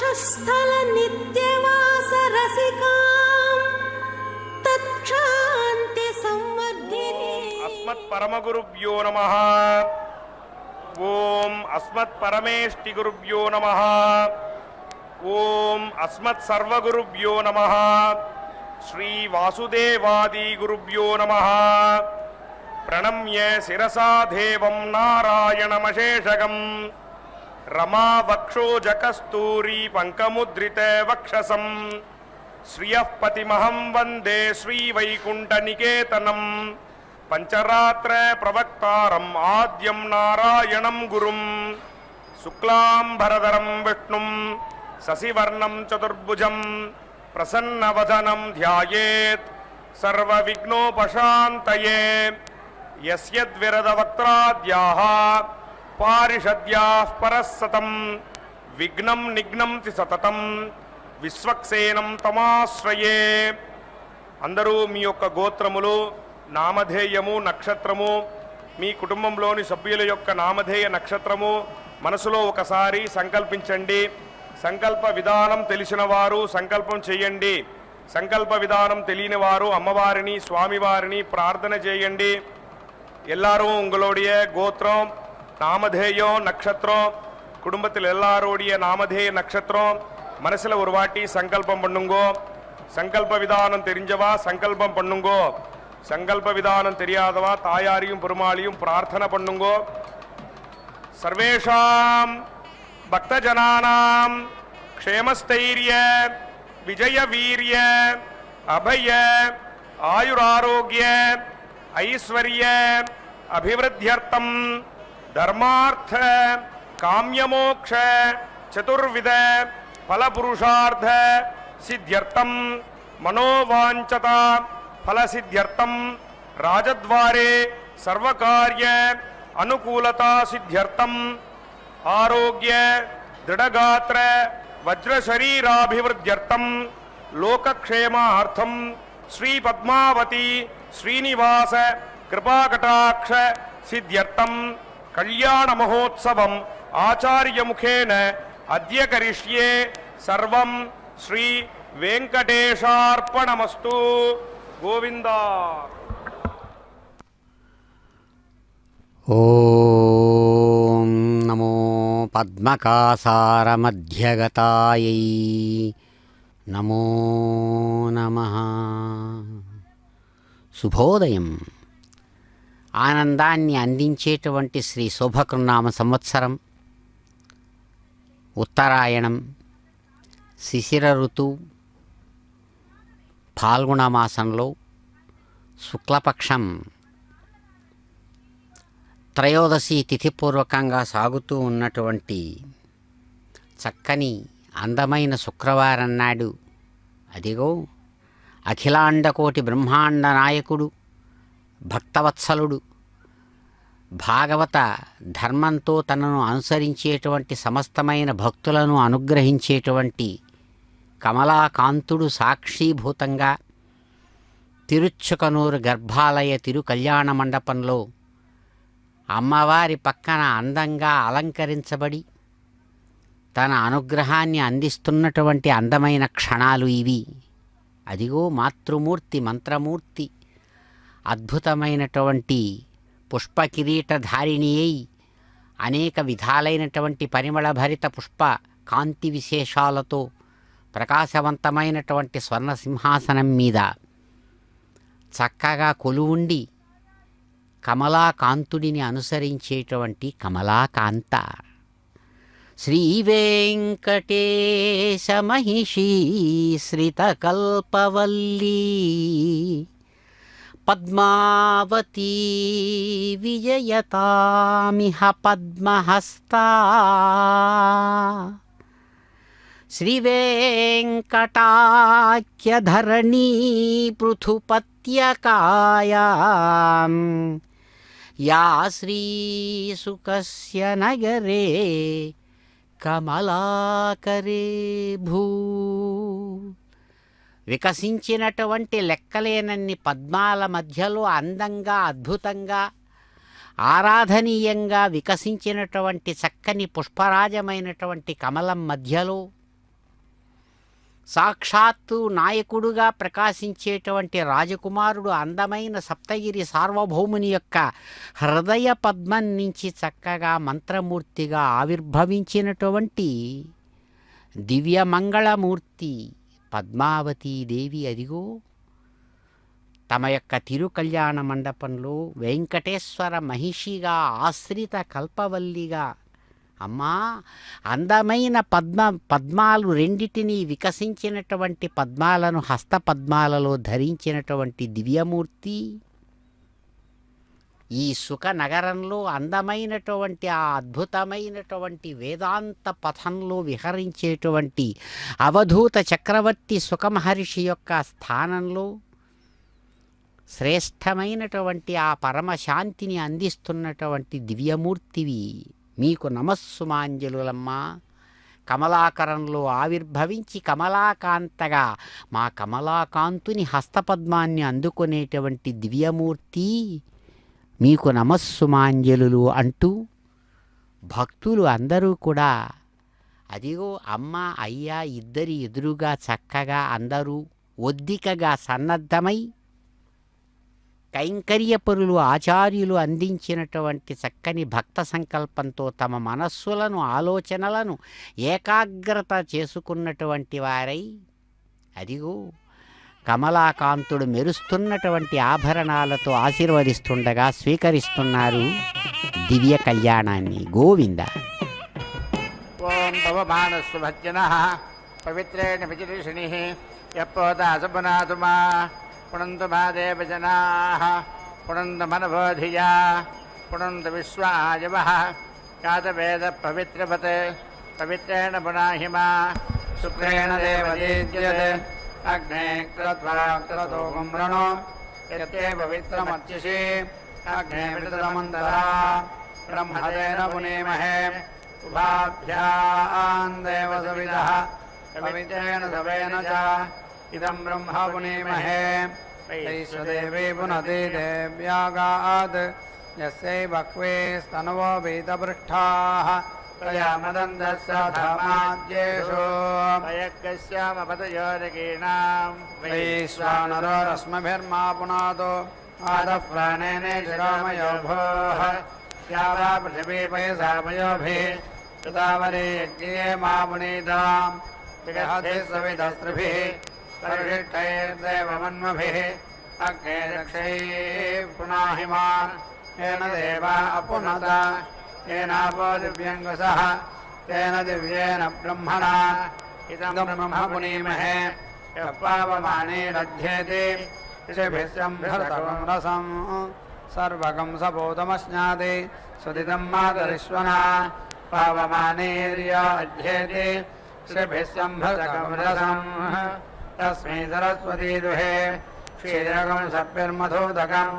వక్షస్థల నిత్యవాస రసికాం తత్క్షాంతి సంవర్ధిని. అస్మత్ పరమగురుభ్యో నమః. ఓం అస్మత్ పరమేష్టి గురుభ్యో నమః. ఓం అస్మత్ సర్వగురుభ్యో నమః. శ్రీ వాసుదేవాది గురుభ్యో నమః. ప్రణమ్య శిరసా దేవం నారాయణమశేషగం రమా వక్షోజకస్తూరీ పంకముద్రిత వక్షసం శ్రియః పతిమహం వందే శ్రీవైకుంఠనికేతనం. పంచరాత్ర ప్రవక్తారం ఆద్యం నారాయణం గురుం శుక్లాంబరధరం విష్ణుం శశివర్ణం చతుర్భుజం ప్రసన్నవదనం ధ్యాయేత్ సర్వవిఘ్నోపశాంతయే. యస్యద్విరదవక్త్రాద్యాః పారిషద్యాః పరస్సతం విఘ్నం నిఘ్నంతి సతతం విశ్వక్సేనం తమాశ్రయే. అందరూ మీ యొక్క గోత్రములు, నామధేయము, నక్షత్రము, మీ కుటుంబంలోని సభ్యుల యొక్క నామధేయ నక్షత్రము మనసులో ఒకసారి సంకల్పించండి. సంకల్ప విధానం తెలిసిన వారు సంకల్పం చేయండి. సంకల్ప విధానం తెలియని వారు అమ్మవారిని, స్వామివారిని ప్రార్థన చేయండి. எல்லாரும் உங்களுடைய கோத்திரம், நாமதேயம், நட்சத்திரம், குடும்பத்தில் எல்லாருடைய நாமதேய நட்சத்திரம் மனசில் ஒரு வாட்டி சங்கல்பம் பண்ணுங்கோ. சங்கல்ப விதானம் தெரிஞ்சவா சங்கல்பம் பண்ணுங்கோ. சங்கல்ப விதானம் தெரியாதவா தாயாரையும் பெருமாளையும் பிரார்த்தனை பண்ணுங்கோ. சர்வேஷாம் பக்தஜனானாம் க்ஷேமஸ்தைரிய விஜய வீரிய அபய ஆயுராரோக்கிய ఐశ్వర్య అభివృద్ధ్యర్థం ధర్మార్థ కామ్యమోక్ష చతుర్విధ ఫలపురుషార్థ సిద్ధ్యర్థం మనోవాంఛత ఫలసిద్ధ్యర్థం రాజద్వారే సర్వకార్య అనుకూలతా సిద్ధ్యర్థం ఆరోగ్య దృఢగాత్ర వజ్రశరీరాభివృద్ధ్యర్థం లోకక్షేమార్థం శ్రీ పద్మావతి శ్రీనివాస కృపాకటాక్ష సిద్ధ్యర్థం కళ్యాణ మహోత్సవం ఆచార్యముఖేన అద్య కరిష్యే. సర్వం శ్రీ వెంకటేశార్పణమస్తు. గోవిందా. ఓం నమో పద్మకాసారమధ్యగతాయై నమో నమః. శుభోదయం. ఆనందాన్ని అందించేటువంటి శ్రీ శోభకృన్నామ సంవత్సరం, ఉత్తరాయణం, శిశిర ఋతువు, ఫాల్గుణ మాసంలో శుక్లపక్షం త్రయోదశి తిథిపూర్వకంగా సాగుతూ ఉన్నటువంటి చక్కని అందమైన శుక్రవారం నాడు, అదిగో అఖిలాండకోటి బ్రహ్మాండ నాయకుడు, భక్తవత్సలుడు, భాగవత ధర్మంతో తనను అనుసరించేటువంటి సమస్తమైన భక్తులను అనుగ్రహించేటువంటి కమలాకాంతుడు సాక్షీభూతంగా తిరుచ్చుకనూరు గర్భాలయ తిరు కళ్యాణ మండపంలో అమ్మవారి పక్కన అందంగా అలంకరించబడి తన అనుగ్రహాన్ని అందిస్తున్నటువంటి అందమైన క్షణాలు ఇవి. అదిగో మాతృమూర్తి, మంత్రమూర్తి, అద్భుతమైనటువంటి పుష్పకిరీటధారిణి అయి అనేక విధాలైనటువంటి పరిమళభరిత పుష్ప కాంతి విశేషాలతో ప్రకాశవంతమైనటువంటి స్వర్ణ సింహాసనం మీద చక్కగా కొలువుండి కమలాకాంతుడిని అనుసరించేటువంటి కమలాకాంత శ్రీ వెంకటేశ మహిషీ శ్రితకల్పవల్లీ పద్మావతీ విజయతామిహ పద్మహస్తా శ్రీవేంకటాఖ్యధరణీ పృథుపత్యకాయాం యా శ్రీసుకస్య నగరే కమలాకరే భూ. వికసించినటువంటి లెక్కలేనన్ని పద్మాల మధ్యలో అందంగా, అద్భుతంగా, ఆరాధనీయంగా వికసించినటువంటి చక్కని పుష్పరాజమైనటువంటి కమలం మధ్యలో సాక్షాత్తు నాయకుడుగా ప్రకాశించేటువంటి రాజకుమారుడు అందమైన సప్తగిరి సార్వభౌముని యొక్క హృదయ పద్మం నుంచి చక్కగా మంత్రమూర్తిగా ఆవిర్భవించినటువంటి దివ్యమంగళమూర్తి పద్మావతీదేవి అదిగో తమ యొక్క తిరుకళ్యాణ మండపంలో వెంకటేశ్వర మహిషిగా ఆశ్రిత కల్పవల్లిగా అమ్మా అందమైన పద్మాలు రెండిటినీ వికసించినటువంటి పద్మాలను హస్తపద్మాలలో ధరించినటువంటి దివ్యమూర్తి ఈ సుఖ నగరంలో అందమైనటువంటి ఆ అద్భుతమైనటువంటి వేదాంత పథంలో విహరించేటువంటి అవధూత చక్రవర్తి సుఖమహర్షి యొక్క స్థానంలో శ్రేష్టమైనటువంటి ఆ పరమశాంతిని అందిస్తున్నటువంటి దివ్యమూర్తివి మీకు నమస్సుమాంజలులమ్మా. కమలాకరంలో ఆవిర్భవించి కమలాకాంతగా మా కమలాకాంతుని హస్తపద్మాన్ని అందుకునేటువంటి దివ్యమూర్తి మీకు నమస్సుమాంజలులు అంటూ భక్తులు అందరూ కూడా అదిగో అమ్మ అయ్యా ఇద్దరి ఎదురుగా చక్కగా అందరూ ఒద్దికగా సన్నద్ధమై కైంకర్యపరులు ఆచార్యులు అందించినటువంటి చక్కని భక్త సంకల్పంతో తమ మనస్సులను ఆలోచనలను ఏకాగ్రత చేసుకున్నటువంటి వారై అదిగో కమలాకాంతుడు మెరుస్తున్నటువంటి ఆభరణాలతో ఆశీర్వదిస్తుండగా స్వీకరిస్తున్నారు దివ్య కళ్యాణాన్ని. గోవింద. ఓం భవమానస్వభజ్జనః పవిత్రేణ విచిరిషిణిః యప్పోదాసపునాతుమా పుణంతు మాదేవ జనాః పుణంతు మనబోధియా పుణంతు విశ్వాయవః యాతవేద పవిత్రవత్ పవిత్రేణ పునాహిమా శుక్రేణ దేవదీజ్యతే అగ్నే క్రత్వా క్రతోగం వృణో యత్తే పవిత్రమర్చిషి అగ్నే వితరమంతరా బ్రహ్మదేన పునేమహే ఉభాభ్యాం దేవసవిదః పవిత్రేణ సవేన చ ఇదం బ్రహ్మ పునేమహే వైశ్వదేవీ పునతి దేవ్యాగాద్ యస్యై బహ్వే స్తనవో వీతపృష్ఠాః తయా మదందస్య ధర్మాద్యేషు వయగ్గస్యామపతయోరగీణాం వైశ్వానరో రశ్మిభిర్మా పునాదో ఆదః ప్రాణేనే శిరోమయో భోః యావా పృథివీ పయసా పయోభిः తదావరే యజ్ఞే మా పునీతాం విగహతే సవిధస్త్రిభిः పరిషిష్టైర్దేవమన్మభిः అగ్నే రక్షైः పునాహిమాన్ येन देवा अपुनत येनापो दिव्यङ्गसः तेन दिव्येन ब्रह्मणा इदं ब्रह्म पुनीमहे यः पावमानेरध्येति ऋषिभिः सम्भृतकं रसं सर्वगं सपोतमश्नाति सुदितं मातरिश्वना पावमानेर्य अध्येति ऋषिभिः सम्भृतकं रसं तस्मै सरस्वती दुहे क्षीरकं सप्यर्मधोदकम्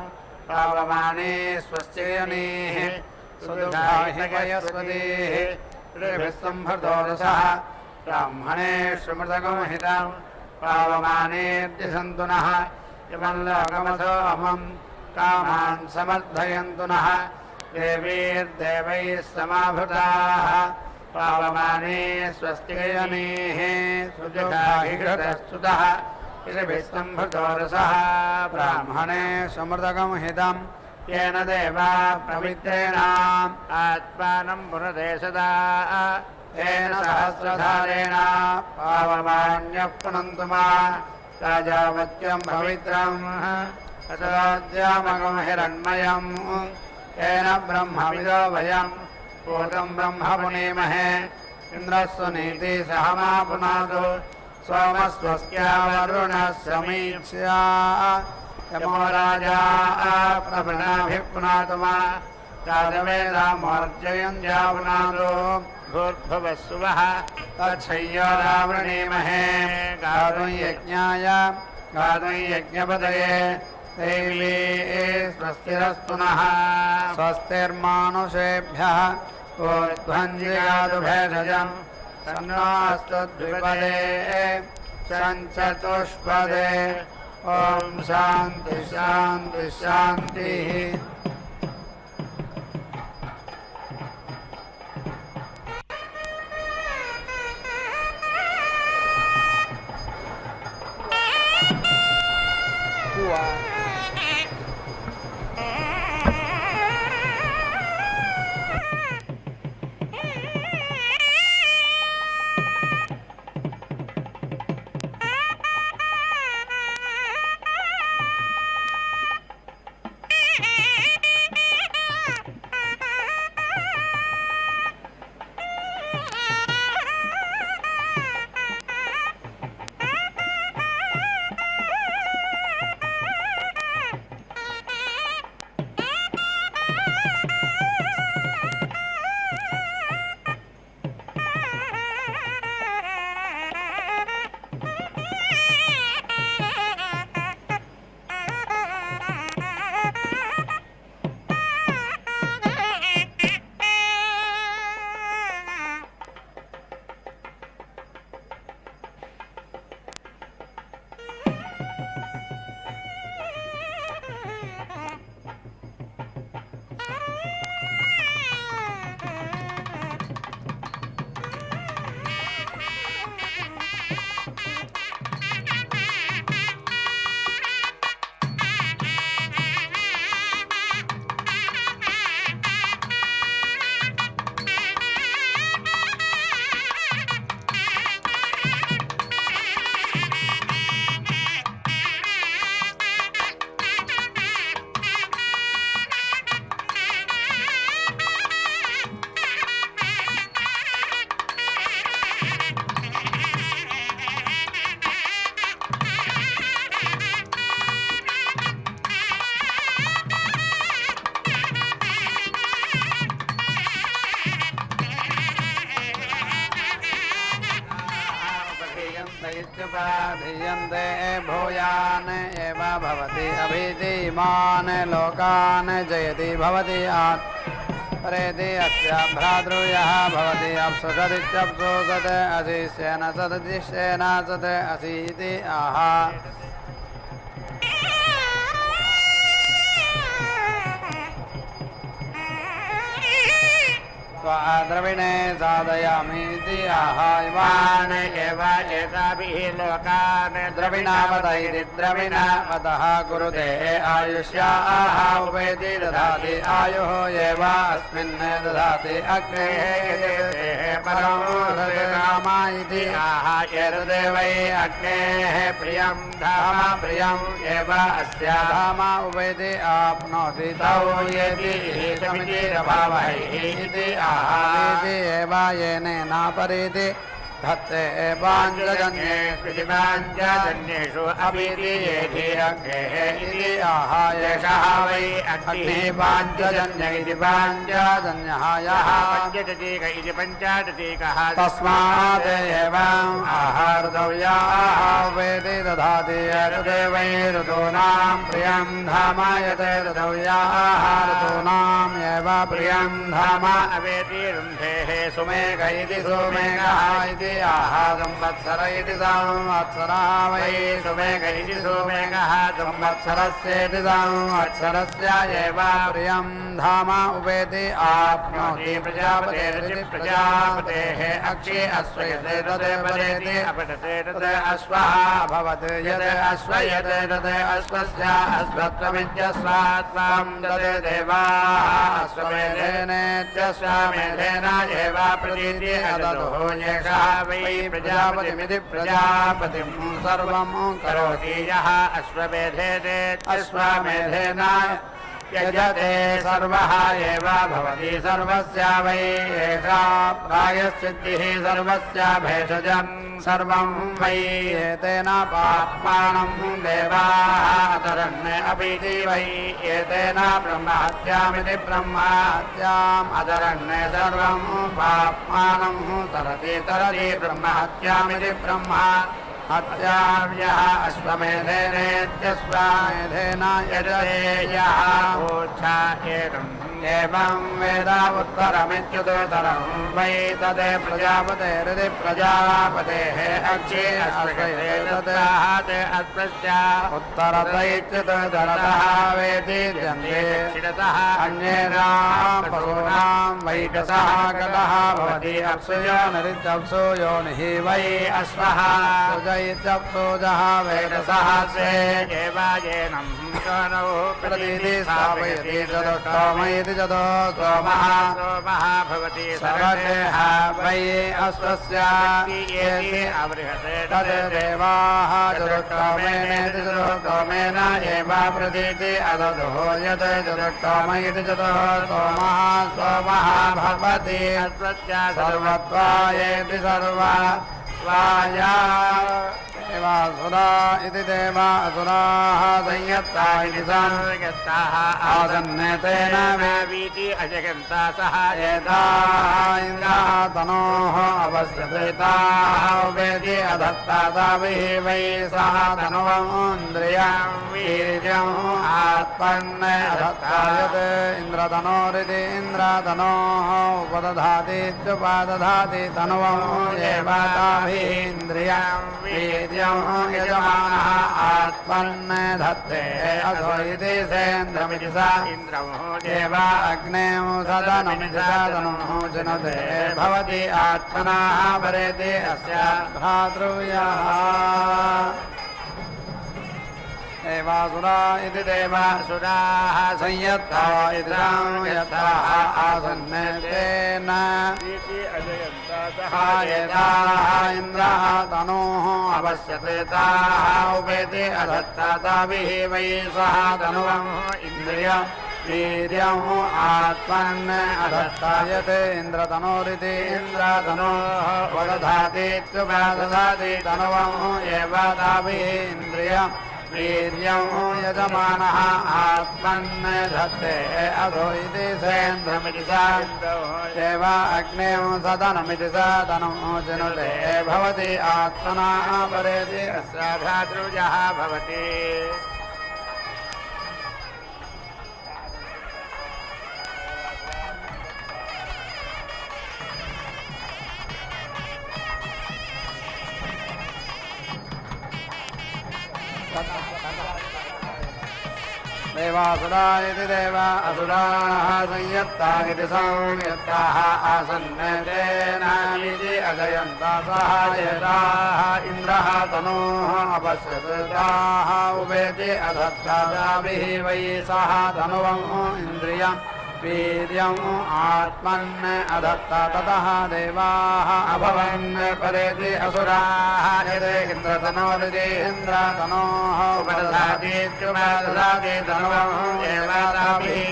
पावमाने स्वस्त्ययनेः सुदुःखाहिवयस्वतीः ऋभिः सम्भृतो रसः ब्राह्मणे श्रुमृतगमहितं पावमानेऽद्य नः इमं लोकमथो अहं कामान् समर्थयन्तु नः देवीर्देवैः समाभृताः पावमाने स्वस्त्ययनेः सुदुःखाहिघृतस्तुतः ऋभिः सम्भृतो रसः ब्राह्मणे समृतकं हितं येन देवा पवित्रेण आत्मानं पुनते सदा येन सहस्रधारेण पावमान्यः पुनन्तु मा राजावत्यं पवित्रम् अतोऽद्यामगं हिरण्मयम् येन ब्रह्मविदो वयं पूतं ब्रह्म पुनीमहे इन्द्रस्व नीति सह मा पुनातु सोमस्वस्या वरुणः समीक्ष्या यमो राजा प्रभृणाभिः पुनातु मा राजवेदामोर्जयन् जावनादो भूर्भुवस्सुवः तच्छय्यावृणीमहे गातुं यज्ञाय गातुं यज्ञपतये देवी स्वस्तिरस्तु नः स्वस्तिर्मानुषेभ्यः ऊर्ध्वञ्जिगातु भेषजम् सन्नास्तु द्विपदे सञ्चतुष्पदे ॐ शान्ति शान्ति शान्तिः इत्युपाधीयन्ते भूयान् एव भवति अभिधीमान् लोकान् जयति भवति परेति अस्य भ्रातृयः भवति अप्सुषदित्यप्सुषत् अशिष्येन सददिश्येन सत् असीति आह द्रविणे साधयामीति आहायवान् एव एताभिः लोकान् द्रविणावत इति द्रविणावतः कुरुते आयुष्याः उपेति ददाति आयुः एव अस्मिन् ददाति अग्नेः परं राम इति आह एतदेवै अग्नेः प्रियं धाम प्रियम् एव अस्य धाम उपेति आप्नोति तौ येति समितिरभावहै इति एव येनेनापरीति धत्ते पाञ्चजन्येषु अभिधीयेति अग्नेः इति आह एषः वै अग्निः पाञ्चजन्य इति पाञ्चजन्यः यः पञ्चदतीक इति पञ्चदतीकः तस्मात् एवम् आहारदव्याः वेति दधाति ऋतुवै ऋतूनां प्रियं धाम यते ऋतव्याः ऋतूनाम् एव प्रियं धाम अवेति रुन्धेः सुमेघ इति सुमेघः इति आह संवत्सर इति संवत्सरः वै सुमेघ इति सुमेघः संवत्सरस्येति संवत्सरस्य एव प्रियं धाम उपेति आप्नोति प्रजापतेरिति प्रजापतेः अक्षि अश्वयते तद् परेति अपठते तद् अश्वः अभवत् यद् अश्वयते तद् अश्वस्य अश्वत्वमित्यस्वात्वं तद् देवाः अश्वमेधेनेत्यश्वमेधेन एव प्रतीति अदधुः येषः वै प्रजापतिमिति प्रजापतिं सर्वं करोति यः अश्वमेधेने अश्वमेधेन यजते सर्वः एव भवति सर्वस्य वै एषा प्रायश्चित्तिः सर्वस्य भेषजं सर्वं वै एतेन पाप्मानं देवाः अतरन् अपीति वै एतेन ब्रह्महत्यामिति ब्रह्महत्याम् अतरन् सर्वं पाप्मानं तरति ब्रह्महत्यामिति ब्रह्म हत्याव्यः अश्वमेधेनेत्यश्वमेधेन यजते यः ऊर्ध्वा एवं वेद उत्तरमित्युत्तरं वै तद् प्रजापतेरिति प्रजापतेः अक्षि अश्वयेतत् अश्वस्य उत्तरत इत्युत्तरतः वेति जन्ते शिरतः अन्येषां पशूनां वैकसः कटः भवति अप्सुयो निरित्यप्सुयोनिः वै अश्वः इत्यप्सोजः वेदसः से एवायेनं कनौ प्रतीति स्थापयति चतुष्टोमयति चतो सोमः सोमः भवति सर्वदेह वै अश्वस्य आवृहते तद् देवाः चतुष्टोमेनेति चतुष्टोमेन एव प्रतीति अदधुः यत् चतुष्टोमयति चतुः सोमः सोमः भवति अश्वस्य सर्वत्वायेति सर्वा वाया देवासुरा इति देवासुराः संयत्ता इति संयत्ताः आसन्नेतेन वेवीति अजगन्ता सह एताः इन्द्राः तनोः अवश्यतेताः उपेति अधत्ताभिः वै सह तनुवन्द्रियं वीर्यम् आत्मन् अधत्तायत् इन्द्रतनोरिति इन्द्रतनोः उपदधातीत्युपदधाति तनुवम् एव ताभिः इन्द्रियं वीर्यम् यजमानः आत्मन् धत्ते अधो इति सेन्द्रमिति स इन्द्रमो देव अग्नेः सदनमिति सदनुः जनते भवति आत्मनः परेति अस्य भ्रातृव्यः देवासुरा इति देवासुराः संयत्ता इति संयत्ताः आसन्नेतेन यदाः इन्द्रः तनोः अवश्यतेताः उपेति अधत्ताभिः वै सह तनुवम् इन्द्रियम् वीर्यम् आत्मन् अधत्तायत् इन्द्रतनोरिति इन्द्रतनोः उपदधातीत्युपदधाति तनुवम् एव ताभिः इन्द्रियम् वीर्यं यजमानः आत्मन् धत्ते अधो इति सेन्द्रमिति सा देव अग्नेय सदनमिति सा तनो जनुते भवति आत्मना परेति अस्य भ्रातृजः भवति देवासुरा इति देवा असुराः संयत्ता इति संयत्ताः आसन् तेनामिति अजयन्तासः यदाः इन्द्रः तनोः अपश्यताः उपेति अधत्ताभिः वै सः तनुवम् इन्द्रियम् वीर्यम् आत्मन् अधत्ता ततः देवाः अभवन् परेति असुराः यदे इन्द्रतनोरिति इन्द्रतनोः उपदधातीत्युपदधाति तनुवम् एवादाभिः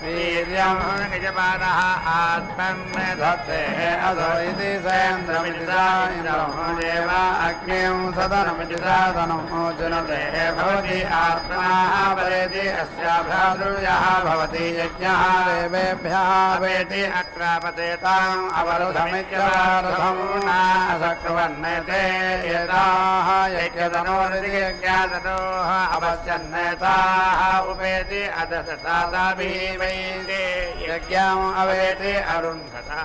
वीर्यम् निजमानः आत्मन् धत्ते अधो इति सेन्द्रमिति सा इन्द्रम् देव अग्निं सदनमिति सा तनुः जनुते भवति आत्मा परेति अस्या भ्रातृजः भवति यज्ञः देवेभ्यः वेति अक्रापतेताम् अवरुधमित्यवरुधम् नासक्रवन्नेते यदाः यज्ञतनोरिति यज्ञातनोः अपश्यन्नेताः उपेति अदशतादाभिः यज्ञम् अवेति अरुन्धता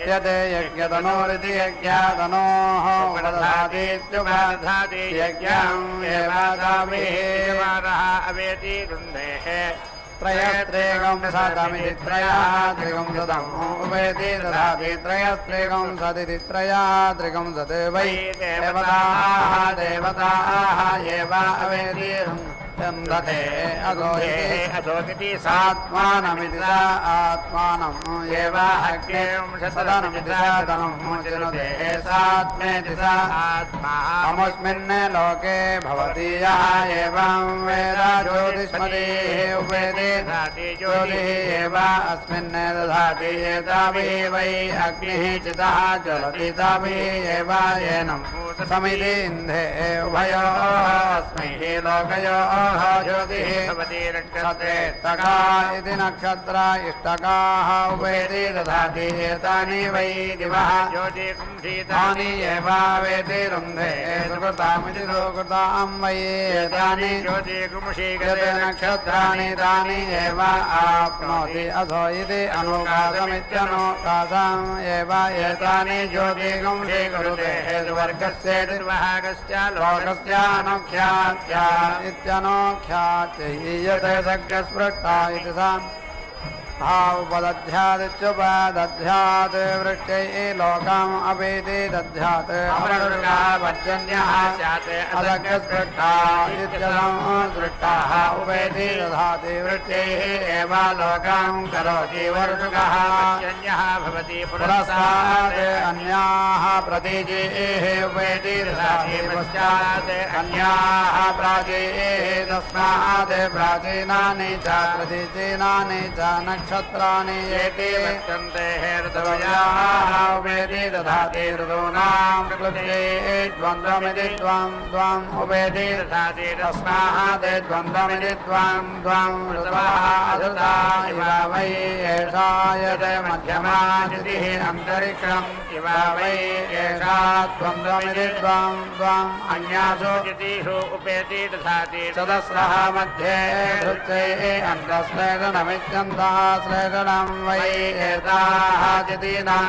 यदे यज्ञतनोरिति यज्ञातनोः उपदधातीत्युपदधाति यज्ञम् एवादाभिः अवेति रुन्धेः त्रयस्त्रेकं शतमिति त्रयः त्रिकं शतम् उपेति दधाति त्रयस्त्रेकं शतिति त्रयः त्रिकं शते वै देवताः एव अवेति चन्दते अधोति सात्मानमिति सा आत्मानम् एव अग्निं सदनमिति सा तनुः जनुते सात्मेति सा आत्मा अमुस्मिन् लोके भवति यः एवं वेद ज्योतिष्मतिः उपेति ज्योतिः एव अस्मिन् दधाति एताभिः वै अग्निः चितः ज्वलति ताभिः एव येनं समिति इन्धे उभयोः अस्मै लोकयोः ज्योतिः भवति नक्षत्रे तका इति नक्षत्र इष्टकाः उपेति दधाति एतानि वै दिवः ज्योतिकुंसीतानि एव वेति रुन्धे सुकृतामिति सुकृतां वै एतानि ज्योतिकुंसीगते नक्षत्राणि तानि एव आप्नोति अथो इति अनुकासमित्यनुकासम् एव एतानि ज्योतिकुंसीकुरुते वर्गस्य निर्वाहकस्य लोकस्य अनुख्यात्या इत्यनोख्यात्ययते सग्रस्पृष्टा इति सा उपदध्यादित्युपदध्यात् वृक्षैः लोकम् अपेति दध्यात् पर्जन्यः अदग्रस्पृष्टा इत्यसंसृष्टाः उपेति दधाति वृक्षैः एव लोकं करोति वर्षुकः पर्जन्यः भवति पुरस्तात् अन्याः प्रतीचैः उपेति दधाति पश्चात् अन्याः प्राचीः तस्मात् प्राचीनानि च प्रतीचीनानि च नक्षत्राणि येति वर्तन्ते ऋतवयाः उपेति दधाति ऋतूनां क्लुप्ये द्वन्द्वमिति द्वम् उपेति दधाति तस्मात् द्वन्द्वमिति द्वम् ऋतवः अधुता इव वै एषा यत् मध्यमा तिथिः अन्तरिक्षम् इव वै एषा द्वन्द्वमिति द्वम् अन्यासु तिथिषु उपेति दधाति चतस्रः मध्ये धृत्यैः अन्तस्लेषणमित्यन्तः श्लेषणं वै एताः तिथीनां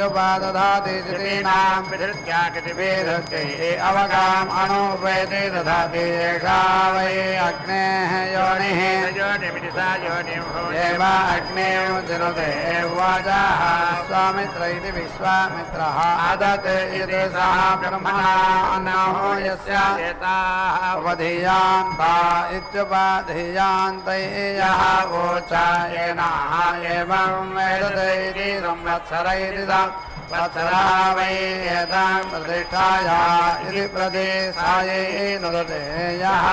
उपदधाति तिथीनां विधृत्या कृतिभिधृत्यैः अवगाम् अनुपेति दधाति एषा वै अग्नेः योनिः योनिमिति सा योनिं एव अग्नेः जनुते वाजाः स्वामित्र इति विश्वामित्रः आदत् इति सः ब्रह्मणा अन्नः यस्य एताः उपधीयान्ता इत्युपधीयान्तैः यः वोचा येनाः एवं वेदते इति संवत्सर इति वत्सरा वै एतां प्रतिष्ठाया इति प्रदेशायै नुदते यः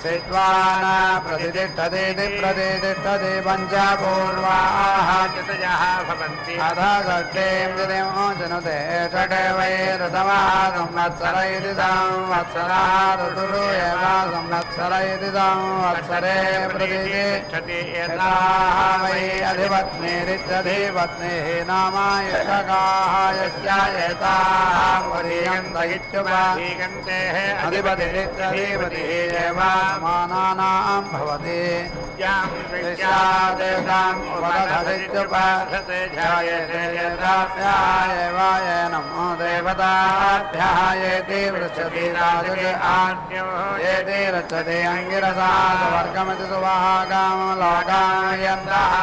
सिद्ध्वान् प्रतिष्ठतीति प्रतिष्ठति पञ्चपूर्वाः चतुर्यः भवन्ति अथ षष्ठीं तिथिं चिनुते षठे वै ऋतवः संवत्सर इति संवत्सरः ऋतुः एव संवत्सर इति संवत्सरे प्रतिष्ठति एताः वै अधिपत्नीरित्यधिपत्नीः नाम यक्षकाः यस्या एताः वरीयन्त इत्युपरीयन्तेः अधिपतिरित्यधिपतिः एव समानानां भवति तेषाम् उपदधतित्युपधते ध्यायते एताभ्यः एव येनं देवताभ्यः येति पृच्छति राजते आज्ञो येति रक्षति अङ्गिरसा सुवर्गमिति सुवाहकां लोकायन्तः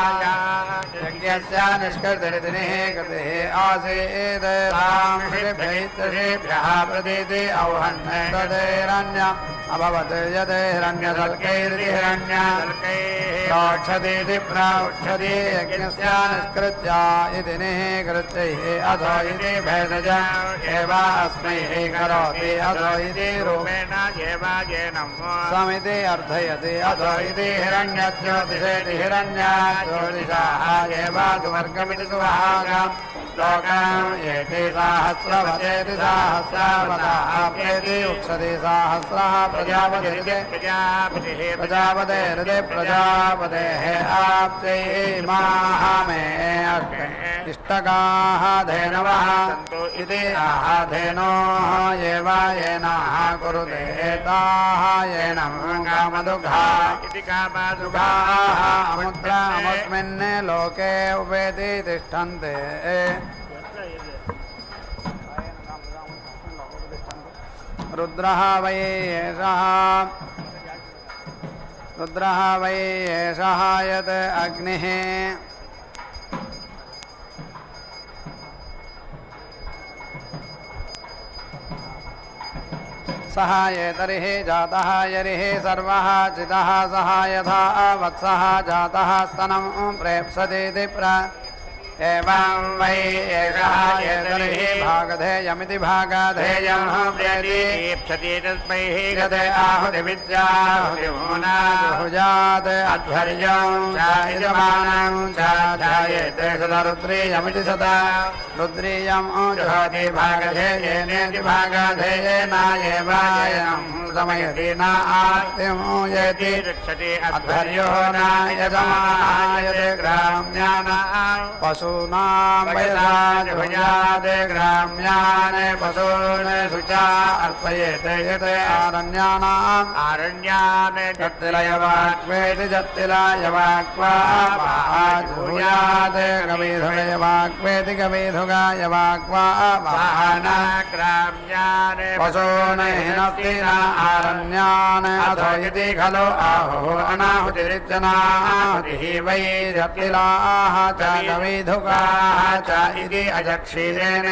यज्ञस्य निष्कृतिरितिनिः कृतिः आसीत् तां ऋषिभ्यः प्रतीति औहन्ये तदेरण्यम् अभवत् यत् हिरण्यतल्कैरिति हिरण्यतल्कैः प्रोक्षति यज्ञस्य निष्कृत्य इति निःकृत्यैः अथो इति भेदज एव अस्मै करोति अथो इति रूपेण समिति अर्थयति अथो इति हिरण्यज्योतिषेति हिरण्यज्योतिषाः एव सुवर्गमिति सुभागम् लोकम् एति सहस्रवदेति सहस्रवदाः प्रेति उक्षति सहस्रः प्रजापतेरिति प्रजापतेः आप्तैमाः मे इष्टकाः धेनवः इति आह धेनोः एव येनाः कुरुते ताः येनं कामदुघा इति कामदुघाः अमुद्रामस्मिन् लोके उपेति तिष्ठन्ते रुद्रः वै एषः यत् अग्निः सः एतरिः जातः यरिः सर्वः चितः सः यथा वत्सः जातः स्तनं प्रेप्सतीति एवं वै एषः एतरिः भागधेयमिति भागधेयं प्रेप्सति तस्मै गते आहुतिविद्याहुतिमुनाजुहुजात् अध्वर्यं चायजमानं चायते सदा रुद्रीयमिति सदा रुद्रीयं जुहोति भागधेयेनेति भागधेयेन एवायनं समयति न आर्तिं यति रक्षति अध्वर्यो न यजमानायते ग्राम्यान् पशूनां वैराजभुजात् ग्राम्यान् पशून् शुचा अर्पयेते यत् आरण्यान् जत्तिलयवाक्वेति जत्तिलयवाक्वाजुयात् गवीधुगयवाक्वेति गवीधुगायवाक्वावाहन ग्राम्यान् पशून् हिनस्ति न आरण्यान् अथो इति खलु आहुः अनाहुतिरित्यनाहुतिः वै जत्तिलाः च गवीधुगाः च इति अजक्षीरेण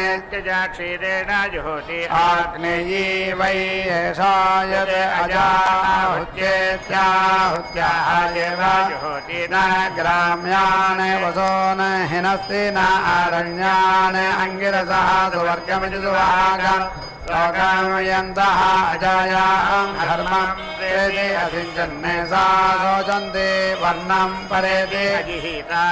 जुहोति आग्नेयी वै एषा यत् अजाहुत्येत्याहुत्याः एव जुहोति न ग्राम्यान् वसून् हिनस्ति न आरण्यान् अङ्गिरसः सुवर्गमिति सुभागम् लोकामयन्तः अजायां धर्मं प्रेति असिञ्चन्ने सा शोचन्ति वर्णं परेति सा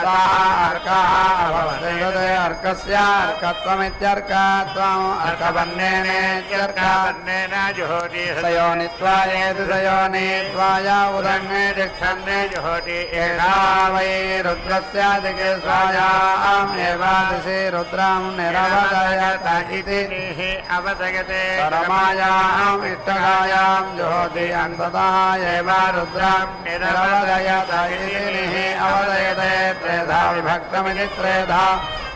अर्कः अभवत् अर्कस्य अर्कत्वमित्यर्कत्वम् अर्कवर्णेनेत्यर्कवर्णेन जुहोति सयोनित्वायेति सयोनित्वाय उदन्ने तिष्ठन्ने जुहोति एषा वै रुद्रस्य दिगे स्वायाम् एव दिशि रुद्रं निरवदयत इति अवदयत् परमायाम् इष्टकायां जुहोति अन्ततः एव रुद्रं निरवदयत इति अवदयते त्रेधा विभक्तमिति त्रेधा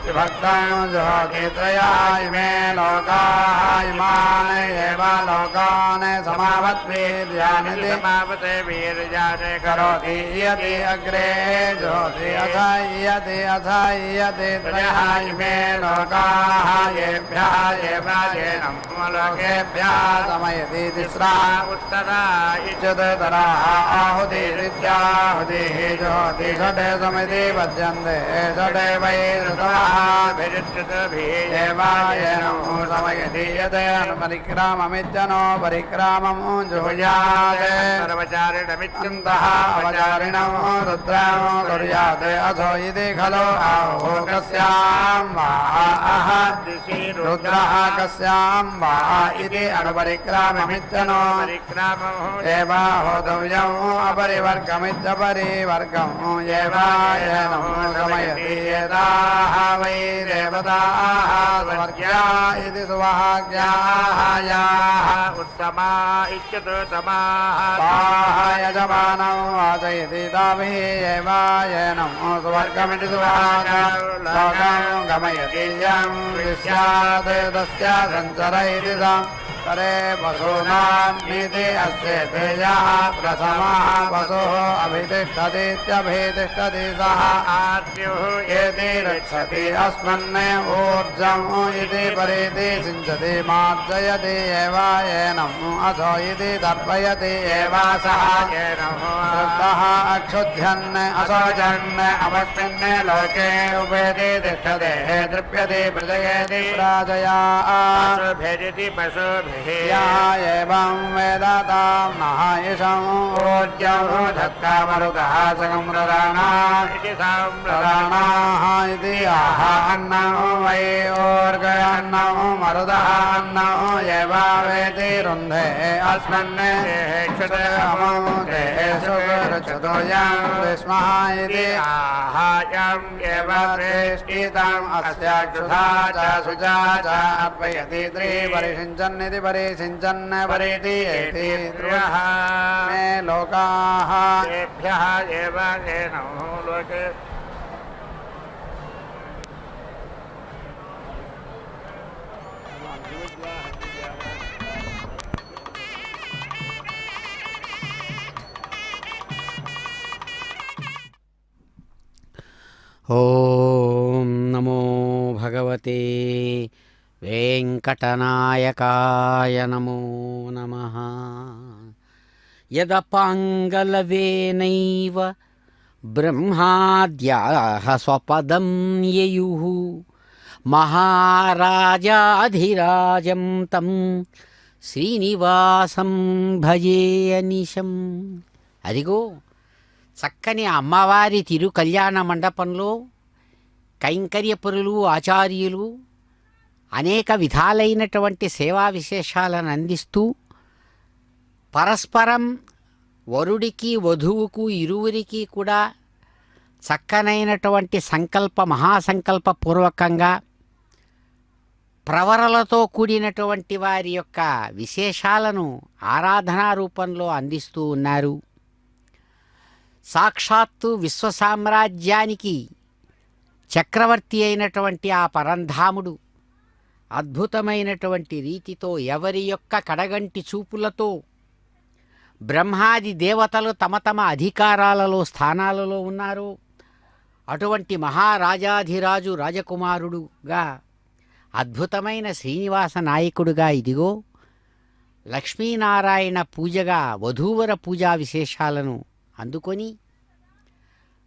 विभक्तं जुहोति त्रया इमे लोकाः इमान् एव लोकान् समावद्वीर्यानिति समावते वीर्यानि करोति इयति अग्रे जुहोति अथ इयति त्रयः इमे लोकाः येभ्यः एव येनं लोकेभ्यः समयति तिस्रा उत्तरा इच्युतराः आहुतिरित्याहुतिः जुहोति षडे समिति पद्यन्ते षडे वै ऋतवः देवायनो समयति यदनुपरिक्राममित्यनो परिक्रामं जुहुयात् सर्वचारिणमित्यन्तः अवचारिणं रुद्रां कुर्यात् अथो इति खलु आहो कस्यां वा रुद्रः कस्यां वा इति अनुपरिक्राममित्यनो देवाहोतव्यम् अपरिवर्गमित्यपरिवर्गं येवायनो समयति यदाः वै देवताः स्वर्ग्या इति सुभाग्याः याः उत्तमा इत्यतमाः ताः यजमानं वाचयति ताभिः येवायनं स्वर्गमिति सुभागं लोकं गमयति यं विस्यात् तस्य सञ्चरयति तं करे पशूनां नीति अस्ते तेजः प्रथमः पशुः अभितिष्ठतीत्यभितिष्ठति सः आद्युः यदि रक्षति अस्मन् ऊर्जम् इति परेति सिञ्चति मार्जयति एवायेनम् अथो इति तर्पयति एवा सः श्रद्धः अक्षुध्यन् असोजन् अवक्ष्यन् लोके उपेति तिष्ठते तृप्यते प्रजयति प्राजया भेजति पशुभिः या एवं वेद तां नः इषं ऊर्जं धत्तामरुतः संप्रदानाः इति आह अन्नं वै ऊर्गयन्नं मरुतः अन्नं एवावेति रुन्धे अस्मन् क्षुतो यं विस्मः इति आह यं एव श्रेष्ठितम् अस्या क्षुधा च शुचा च अर्पयति त्रिपरिषिञ्चन्निति परिषिञ्चन् परिति एति ध्रुवः मे लोकाः तेभ्यः एव येनो लोके ఓం నమో భగవతే వెంకటనాయకాయ నమో నమః యదపాంగలవేనైవ బ్రహ్మాద్యాః స్వపదం యయుః మహారాజాధిరాజం తం శ్రీనివాసం భజే అనిశం. అదిగో చక్కని అమ్మవారి తిరు కళ్యాణ మండపంలో కైంకర్యపురులు ఆచార్యులు అనేక విధాలైనటువంటి సేవా విశేషాలను అందిస్తూ పరస్పరం వరుడికి వధువుకు ఇరువురికి కూడా చక్కనైనటువంటి మహాసంకల్ప పూర్వకంగా ప్రవరలతో కూడినటువంటి వారి యొక్క విశేషాలను ఆరాధనా రూపంలో అందిస్తూ ఉన్నారు. సాక్షాత్తు విశ్వసామ్రాజ్యానికి చక్రవర్తి అయినటువంటి ఆ పరంధాముడు అద్భుతమైనటువంటి రీతితో ఎవరి యొక్క కడగంటి చూపులతో బ్రహ్మాది దేవతలు తమ తమ అధికారాలలో స్థానాలలో ఉన్నారో అటువంటి మహారాజాధిరాజు రాజకుమారుడుగా అద్భుతమైన శ్రీనివాస నాయకుడుగా ఇదిగో లక్ష్మీనారాయణ పూజగా వధూవర పూజా విశేషాలను అందుకొని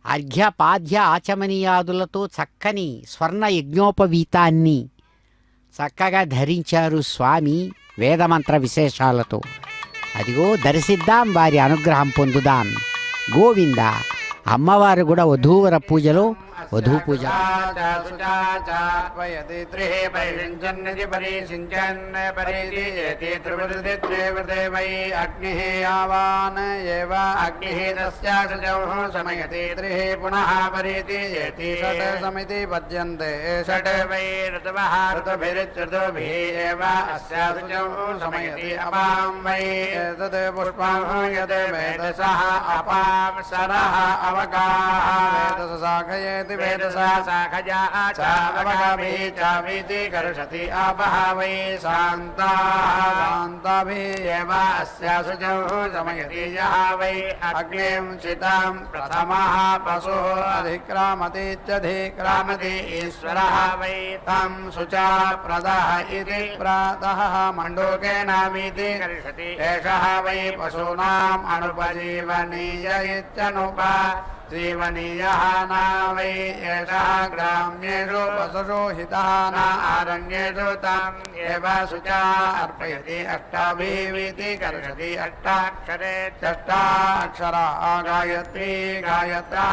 అర్ఘ్యపాద్య ఆచమనీయాదులతో చక్కని స్వర్ణ యజ్ఞోపవీతాన్ని చక్కగా ధరించారు స్వామి వేదమంత్ర విశేషాలతో. అదిగో దర్శిద్దాం, వారి అనుగ్రహం పొందుదాం. గోవింద. అమ్మవారు కూడా వధూవర పూజలో వధూ పూజ అగ్ని యావాన్ ఏవ అగ్ని సమయతి పునః పరీతి షట్ సమితి పద్యంతే షట్ వై ఋతువః ఋతుభిరిచ్ఛృతుభిః సమయతి అపాం వై తద్ పుష్పం యద్ వేదసః అపాం సరః అవగాః వేదస శాఖయేతి వేదసా శాఖజా చావగాభి చావితి కర్షతి ఆపః వై శాంతాభిరేవ అస్యాసుజౌ సమయతి యః వై అగ్నిం చితాం ప్రథమః పశుః అధిక్రామतीत्यधिक्रामति ఈశ్వరः వై తం శుచా ప్రదః ఇతి ప్రాతః మండూకేనామితి కర్షతి ఏషः వై పశూనాం అనుపజీవనీయ ఇత్యనుప जीवनीयः न वै एषः ग्राम्येषु वसुषु हितः न आरण्येषु ताम् एव शुचा अर्पयति अष्टाभिवीति कर्षति अष्टाक्षरे षष्ठाक्षरा गायत्री गायत्रा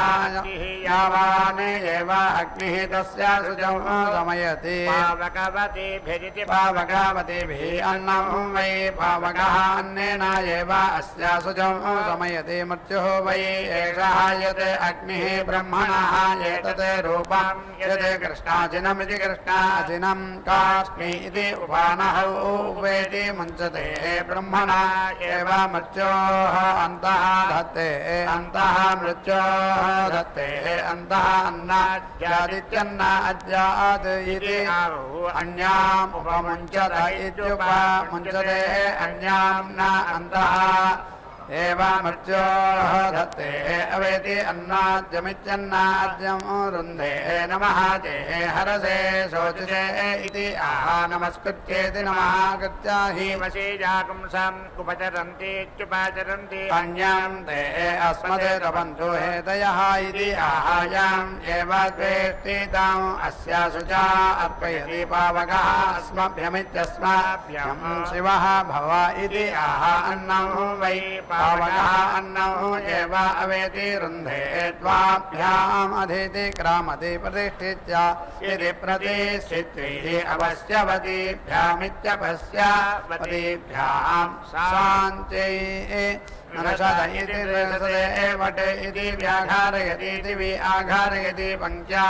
यावान् एव अग्निः तस्य शुचौ समयति पावकवतीभिः अन्नं वै पावकः अन्नेन एव अस्य शुचौ समयति मृत्युः वै एषः यत् अग्निः ब्रह्मणः एतत् रूपं यत् कृष्णाजिनमिति कृष्णाजिनं काष्णी इति उपानः उवेति मुञ्चते ब्रह्मणा एव मृत्योः अन्तः धत्ते अन्तः मृत्योः धत्ते अन्तः अन्नाद्यादित्यन्न अद्यात् इति अन्याम् उपमुञ्चत इत्युपमुञ्चते अन्यां न अन्तः एव मृत्योः धत्ते अवेति अन्नाद्यमित्यन्नाद्यं रुन्धे नमः ते हरसे शोचिषे इति आह नमस्कृत्येति नमः कृत्या हि वशीजाकुंसम् उपचरन्तीत्युपचरन्ति अन्यां ते अस्मदे तपन्तु हेतयः इति आहायाम् एव द्वेष्टिताम् अस्या शुचा अर्पयति पावकः अस्मभ्यमित्यस्माभ्यं शिवः भव इति आह अन्नं वै पावकः अन्नं एव अवेति रुन्धे द्वाभ्याम् अधीति क्रामति प्रतिष्ठित्य यदि प्रतिष्ठित्वैः अवश्यवतीभ्यामित्यपश्यवतीभ्याम् शान्त्यै नरषद इति रसदे वटे इति व्याघारयतीति व्याघारयति पङ्क्त्या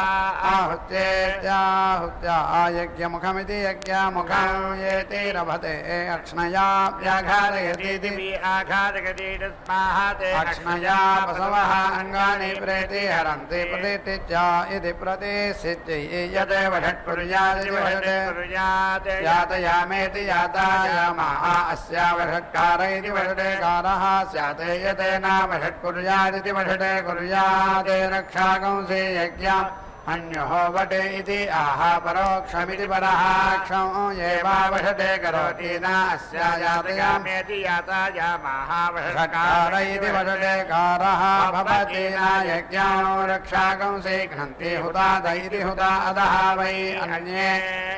आहुत्येत्याहुत्या यज्ञमुखमिति यज्ञमुखं येति रभते अक्ष्णया व्याघारयतीति व्याघारयति तस्मात् अक्ष्णया बसवः अङ्गानि प्रेति हरन्ति प्रतिष्ठित्या इति प्रतिष्ठित्यै यत् वषट्कुर्यादिति वषट् यातयामेति यातायामः अस्या वषट्कार इति वषटेकारः स्यात् यतेन वषट्कुर्यादिति वषटे कुर्यात् रक्षाकंसे यज्ञम् अन्योः वटे इति आह परोक्षमिति परः क्षं एवावषटे करोति न अस्या यातयामेति यातायामः वषट्कार इति वषटेकारः भवति न यज्ञानो रक्षाकंसे घ्नन्ति हुताद इति हुता अधः वै अन्ये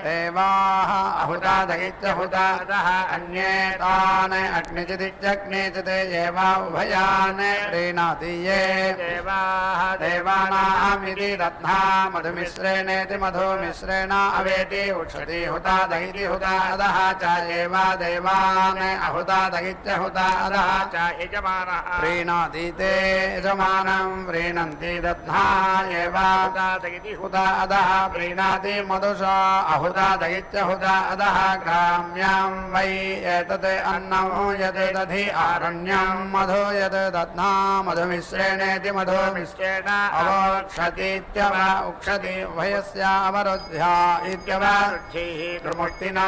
देवाः अहुताद इत्यहुतादः अन्ये तान् अग्निचिदित्यग्निचित् एव उभयान् प्रीणाति ये देवाः देवानामिति रत्ना मधुमिश्रेणेति मधुमिश्रेण अवेति उक्षति हुतादहिति हुतादः च एव देवान् अहुतादहित्यहुतादः च यजमानः प्रीणाति ते यजमानं प्रीणन्ति दध्ना एव हुतादगिति हुतादः प्रीणाति मधुषा अहुतादहित्यहुतादः ग्राम्यां वै एतत् अन्नं यत् दधि आरण्यं मधु यत् दध्ना मधुमिश्रेणेति मधुमिश्रेण अवक्षतीत्यव उक्षति उभयस्य अवरुद्ध्या इत्यवरुद्धिः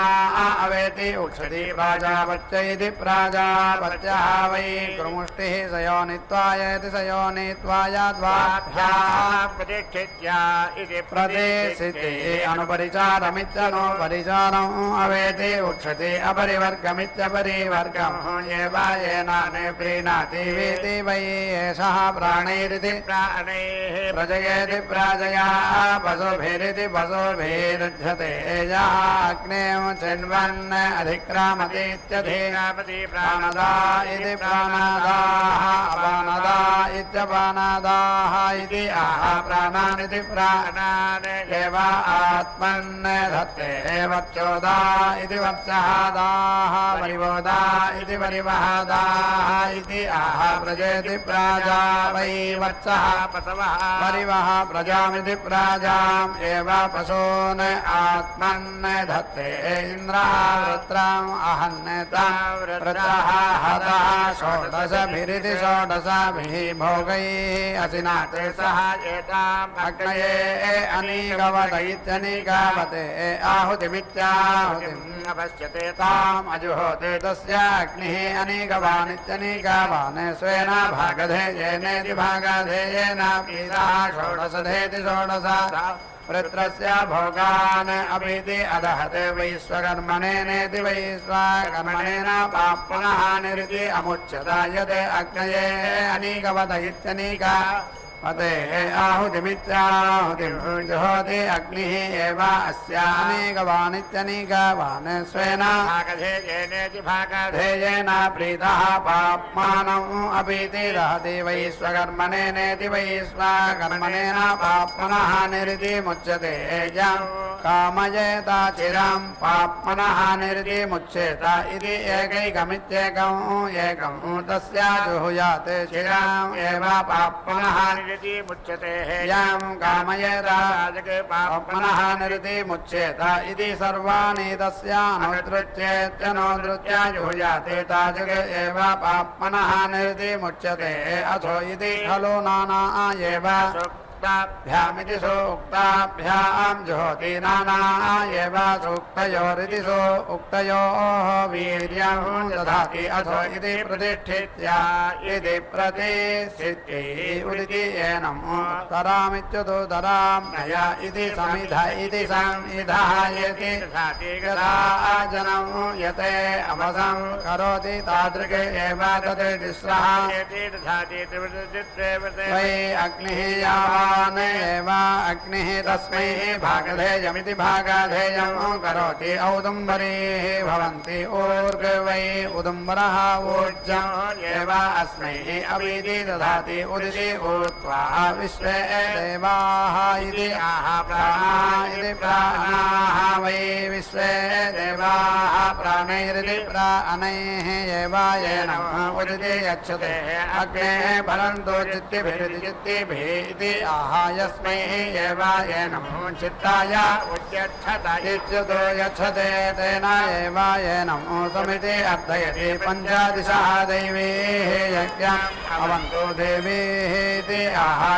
अवेति उक्षति प्राजापत्य इति प्राजापत्यः वै कृमुष्टिः सयोनित्वायति सयोनित्वाय द्वाभ्याम् प्रतिष्ठित्या इति प्रदेशिते अनुपरिचारमित्यनुपरिचारम् अवेति उक्षति अपरिवर्गमित्यपरिवर्गम् एव येनानि प्रीणाति वेति वै एषः प्राणैरिति प्राणैः प्रजयेति प्राजया पशुभिरिति पशुभिरुध्यते यः अग्नेव चिन्वन् अधिक्रामतीत्यधिक्रामति प्राणदा इति प्राणादाः अपानदा इत्यपानादाः इति आह प्राणानिति प्राणान् एव आत्मन् धत्ते वच्चोदा इति वत्सहादाः परिवोदा इति परिवहदाः इति आह प्रजेति प्राजा वै वत्सः पशवः परिवः प्रजामिति प्राजाम् एव पशून् आत्मन् धत्ते इन्द्रः वृत्रम् अहन्यतां वृत्रः हतः षोडशभिरिति षोडशभिः भोगैः असिनात् सः एताम् अग्नये अनीकवत इत्यनीकावते आहुतिमित्याहुतिम् अपश्यते ताम् अजुहोते तस्य अग्निः अनीकवान् इत्यनीकावान् स्वेन भागधेयेनेति भागधेयेन पीतः षोडशधेति षोडश वृत्रस्य भोगान् अपीति अदहते वैश्वकर्मणेनेति वैश्वकर्मणेन पुनः निरिति अमुच्यत यत् अग्नये अनीकवत इत्यनीका पतेः आहुतिमित्याहुतिं जुहोति अग्निः एव अस्यानेकवानित्यनेकवान् स्वेन भागधेयेनेति भागधे धेयेन प्रीतः पाप्मानम् अपीति दहति वै स्वकर्मणेनेति वै स्वकर्मणेन पाप्मनः निरिति मुच्यते यम् कामयेत चिरं पाप्मनः निरिति मुच्येत इति एकैकमित्येकम् एकं तस्य जुहुयात् चिरम् एव पाप्मनः निरति मुच्यते यं कामयेत राजके पाप्मनः निरिति मुच्येत इति सर्वाणि तस्यानुदृच्येत्यनुदृत्य जुहुयाते ताजक एव पाप्मनः निरिति मुच्यते अथो इति खलु नाना एव भ्यामिति सूक्ताभ्यां जुहोति नाना एव सूक्तयोरिति सूक्तयोः वीर्यं दधाति अथो इति प्रतिष्ठित्या इति प्रतिष्ठित्यै उदिति एनम् उत्तरामित्युतो दराम्नय इति समिध इति समिधः यति यदा जनं यते अवसं करोति तादृग एव तत् तिस्रः वै अग्निः यावान् एव अग्निः तस्मै भागधेयमिति भागधेयं करोति औदुम्बरीः भवन्ति ऊर्ग वै उदुम्बरः ऊर्जम् एव अस्मै अवीति दधाति उदिति ऊत्वा विश्वे देवाः इति आह प्राणाः इति प्राणाः वै विश्वे देवाः प्राणैरिति प्राणैः एव येन उदिति यच्छते अग्नेः फलन्तो चित्तिभिरिति चित्तिभिः इति यस्मै एव येनम् चित्ताय उच्यच्छत इत्युतो यच्छते तेन एव येनम् समिति अर्थयति पञ्चदिशः दैवीः यज्ञम् अवन्तो देवीः इति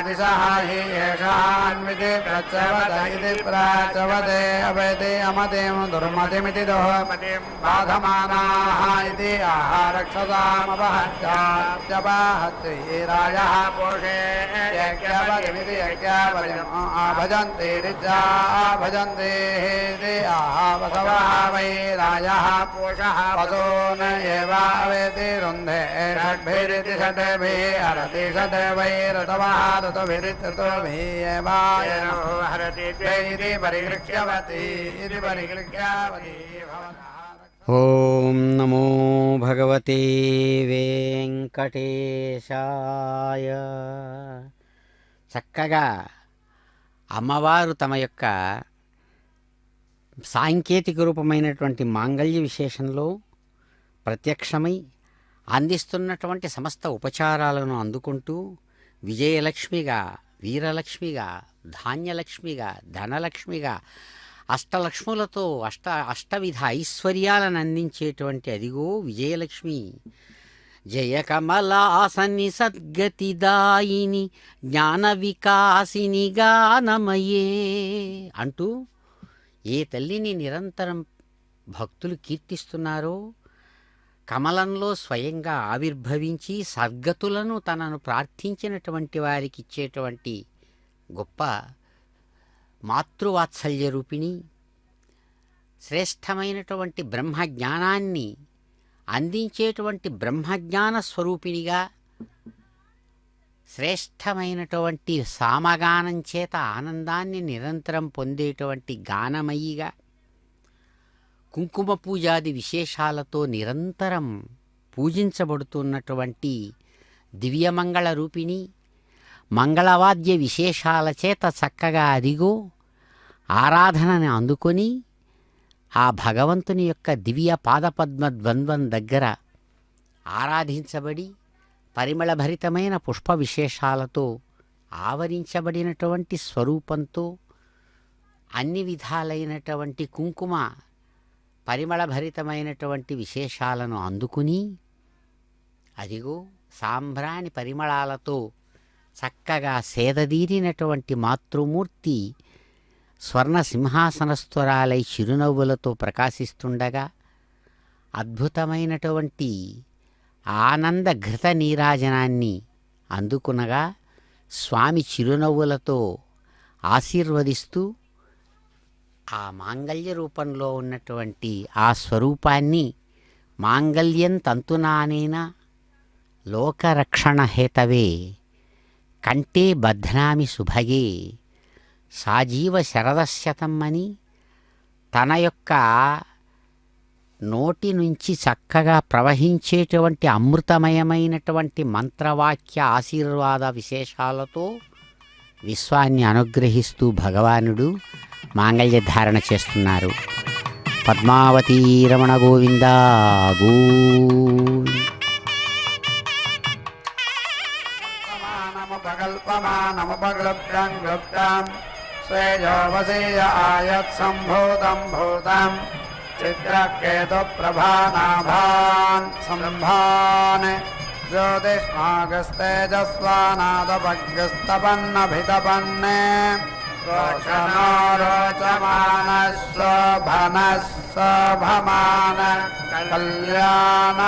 दिशः हि येषान्विति प्रचवत इति प्रचवते अवैति अमतिं दुर्मतिमिति दुःमतिं बाधमानाः इति रक्षसामपहत्यात्यपहत्यै पोषे यज्ञपतिमिति यज्ञपतिम् भजन्ति ऋचा भजन्ति इति वसवः वै राजः पोषः वसून एव वेति रुन्धे षड्भिरिति षड्भिः हरति षड्वैरतवः ऋतुभिरितृतुभिः एव हरति इति परिगृह्यवती इति परिगृह्यवती ఓం నమో భగవతే వెంకటేశాయ. చక్కగా అమ్మవారు తమ యొక్క సాంకేతిక రూపమైనటువంటి మాంగళ్య విశేషంలో ప్రత్యక్షమై అందిస్తున్నటువంటి సమస్త ఉపచారాలను అందుకుంటూ విజయలక్ష్మిగా, వీరలక్ష్మిగా, ధాన్యలక్ష్మిగా, ధనలక్ష్మిగా, అష్టలక్ష్ములతో అష్టవిధ ఐశ్వర్యాలను అందించేటువంటి అదిగో విజయలక్ష్మి. జయ కమలాసని సద్గతిదాయిని జ్ఞాన వికాసిని గానమయే అంటూ ఏ తల్లిని నిరంతరం భక్తులు కీర్తిస్తున్నారో, కమలంలో స్వయంగా ఆవిర్భవించి సద్గతులను తనను ప్రార్థించినటువంటి వారికి ఇచ్చేటువంటి గొప్ప మాతృవాత్సల్య రూపిణి, శ్రేష్టమైనటువంటి బ్రహ్మజ్ఞానాన్ని అందించేటువంటి బ్రహ్మజ్ఞాన స్వరూపిణిగా, శ్రేష్టమైనటువంటి సామగానం చేత ఆనందాన్ని నిరంతరం పొందేటువంటి గానమయిగా, కుంకుమ పూజాది విశేషాలతో నిరంతరం పూజించబడుతున్నటువంటి దివ్యమంగళ రూపిణి, మంగళవాద్య విశేషాల చేత చక్కగా అదిగో ఆరాధనని అందుకొని ఆ భగవంతుని యొక్క దివ్య పాదపద్మ ద్వంద్వం దగ్గర ఆరాధించబడి పరిమళభరితమైన పుష్ప విశేషాలతో ఆవరించబడినటువంటి స్వరూపంతో అన్ని విధాలైనటువంటి కుంకుమ పరిమళభరితమైనటువంటి విశేషాలను అందుకుని అదిగో సాంబ్రాణి పరిమళాలతో చక్కగా సేదదీరినటువంటి మాతృమూర్తి స్వర్ణ సింహాసనస్థురాలై చిరునవ్వులతో ప్రకాశిస్తుండగా అద్భుతమైనటువంటి ఆనంద ఘృత నీరాజనాన్ని అందుకునగా స్వామి చిరునవ్వులతో ఆశీర్వదిస్తూ ఆ మాంగళ్య రూపంలో ఉన్నటువంటి ఆ స్వరూపాన్ని మాంగళ్యం తంతునానేన లోకరక్షణ హేతవే కంటే బధ్నామి సుభగే సాజీవ శరదశతం అని తన యొక్క నోటి నుంచి చక్కగా ప్రవహించేటువంటి అమృతమయమైనటువంటి మంత్రవాక్య ఆశీర్వాద విశేషాలతో విశ్వాన్ని అనుగ్రహిస్తూ భగవానుడు మాంగళ్య ధారణ చేస్తున్నారు. పద్మావతీ రమణ గోవింద గోవిందముపగల్పమానముపగ్లుప్తం శ్రేయోవసేయ ఆయత్ సంభూతం భూతం చిత్రకేతు ప్రభానాభాన్ సంభాన్ జ్యోతిష్మాగస్తేజస్వానాదపగ్స్తపన్నభితపన్నే రోచనో రోచమాన శోభన శోభమాన కళ్యాణ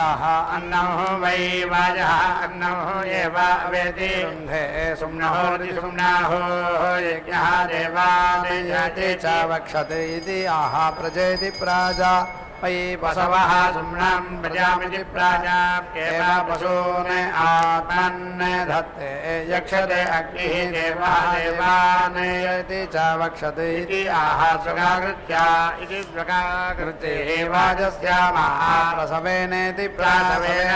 आह अन्नो वै वाजः अन्नो एव वेति रुन्धे सुम्नहो ऋषुम्नाहो यज्ञः देवादेयति च वक्षते इति आह प्रजेति प्राजा वै पशवः सुम्नां प्रजामिति प्राजाप्येव पशून् आत्मन् धत्ते यक्षते अग्निः देवः देवान् देवान् यति च वक्षते इति आह स्वगाकृत्या इति स्वगाकृते वाजस्यामः प्रसवेनेति प्रासवेन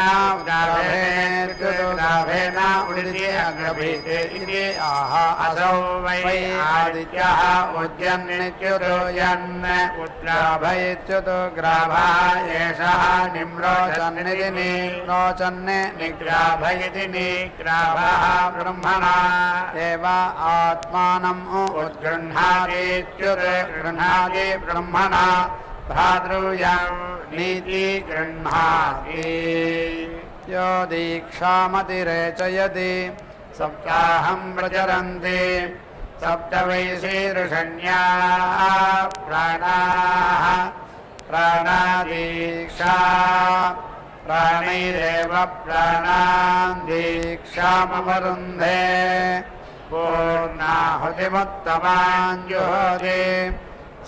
उदिते अग्रभीते इति आह असौ वै आदित्यः उद्यन्नित्युतो यन् ग्राभयित्युतो ग्राभः एषः निम्रोचन्निति निम्रोचन्ने निग्राभयति निग्राभः ब्रह्मणा एव आत्मानम् उद्गृह्णातीत्युत गृह्णाति ब्रह्मणा भ्रातृयं नीति गृह्णाति यो दीक्षामतिरेचयति सप्ताहं प्रचरन्ति सप्त वै शीर्षण्याः प्राणाः प्राणादीक्षा प्राणैरेव प्राणान् दीक्षामवरुन्धे पूर्णाहुतिमुत्तमान् जुहोति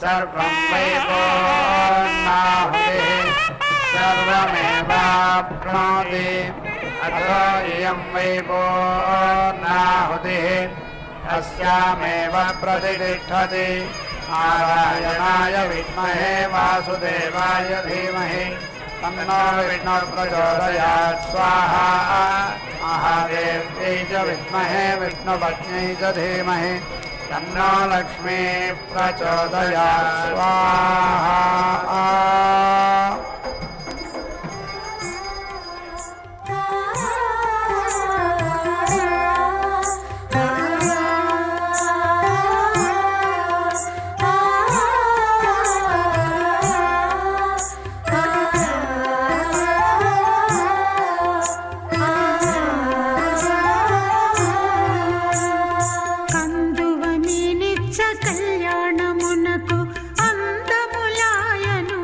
सर्वं वै पूर्णाहुतिः सर्वमेवाप्नोति अथो इयं वै पूर्णाहुतिः अस्यामेव प्रतिष्ठति नारायणाय विद्महे वासुदेवाय धीमहि तन्नो विष्णुर्प्रचोदयात् स्वाहा महादेव्यै च विद्महे विष्णुपत्न्यै च धीमहि तन्नो लक्ष्मी प्रचोदयात् स्वाहा కందువని నిత్య కళ్యాణమునకు అందములాయను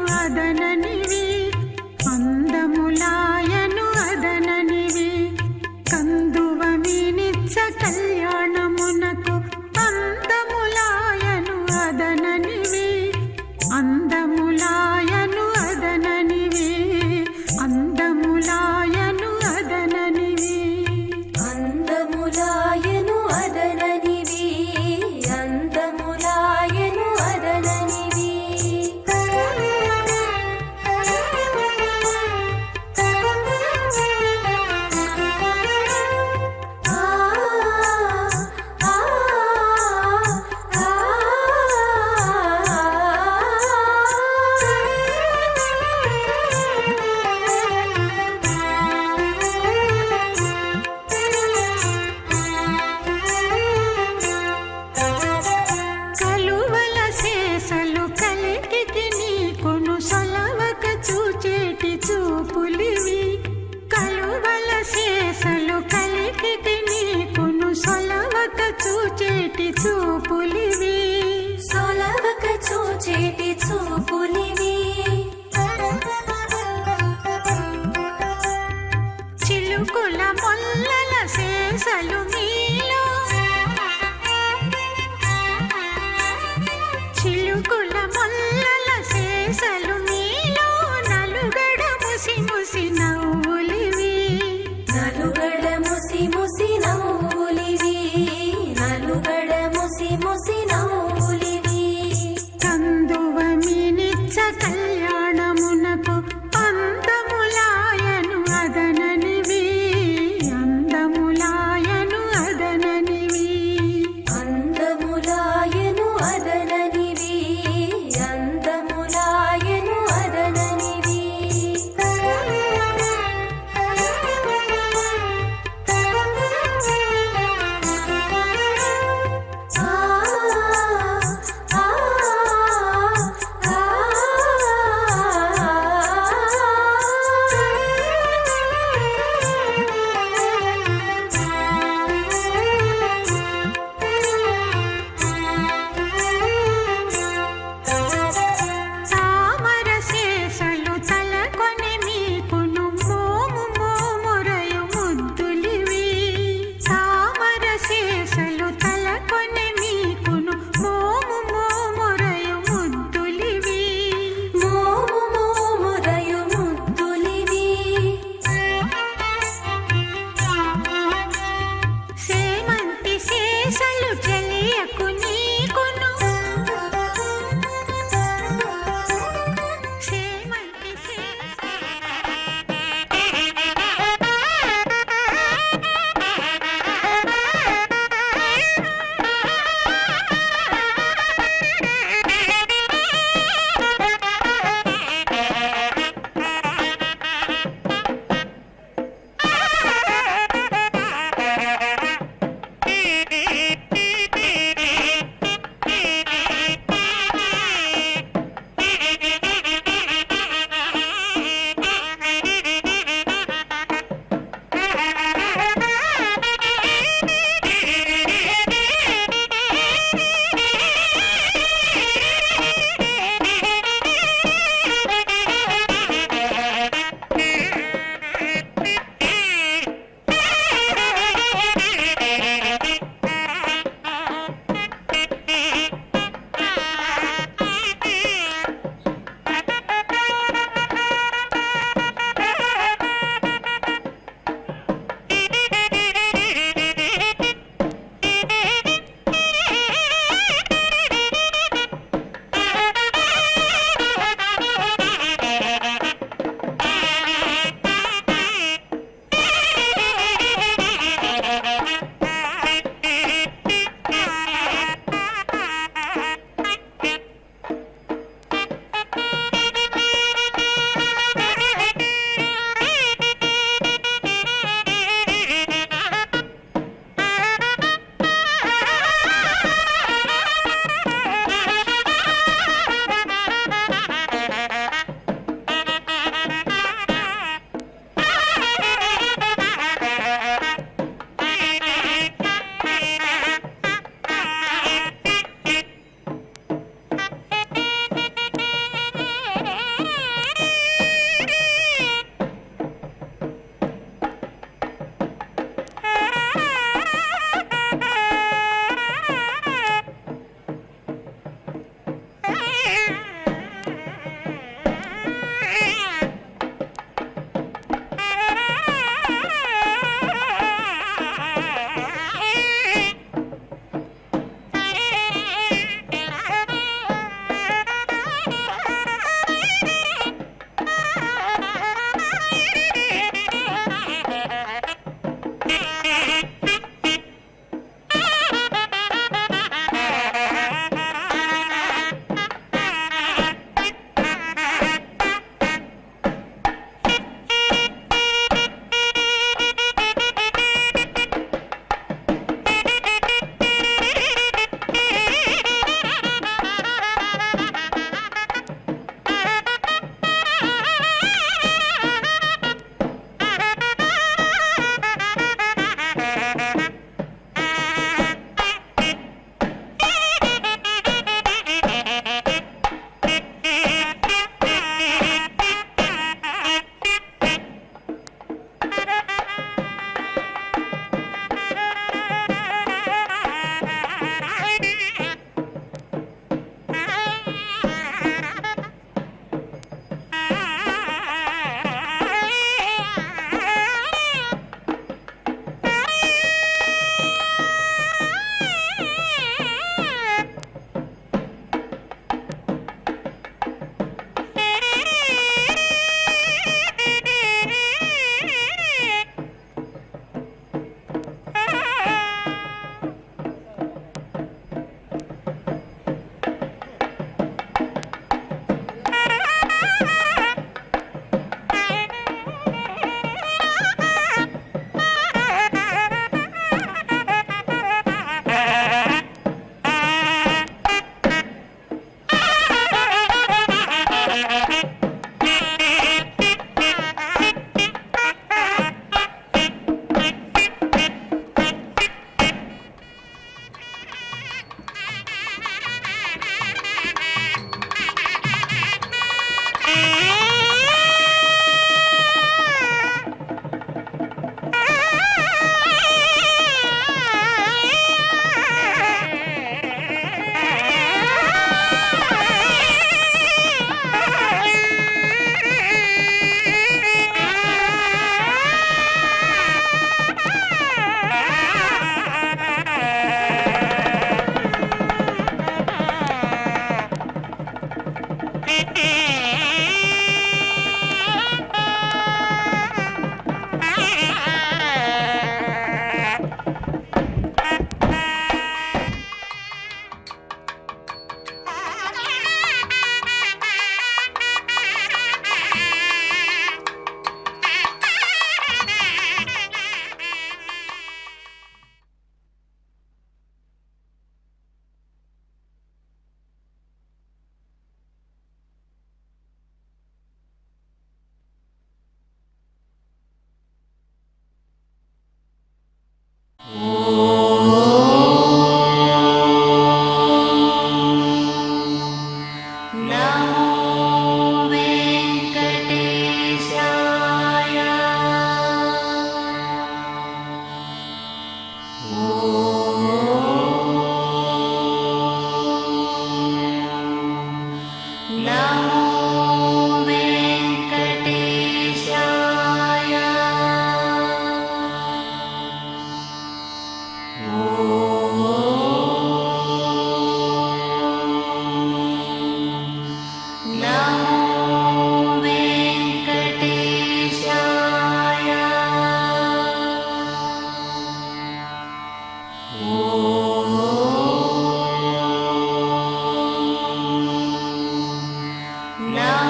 No.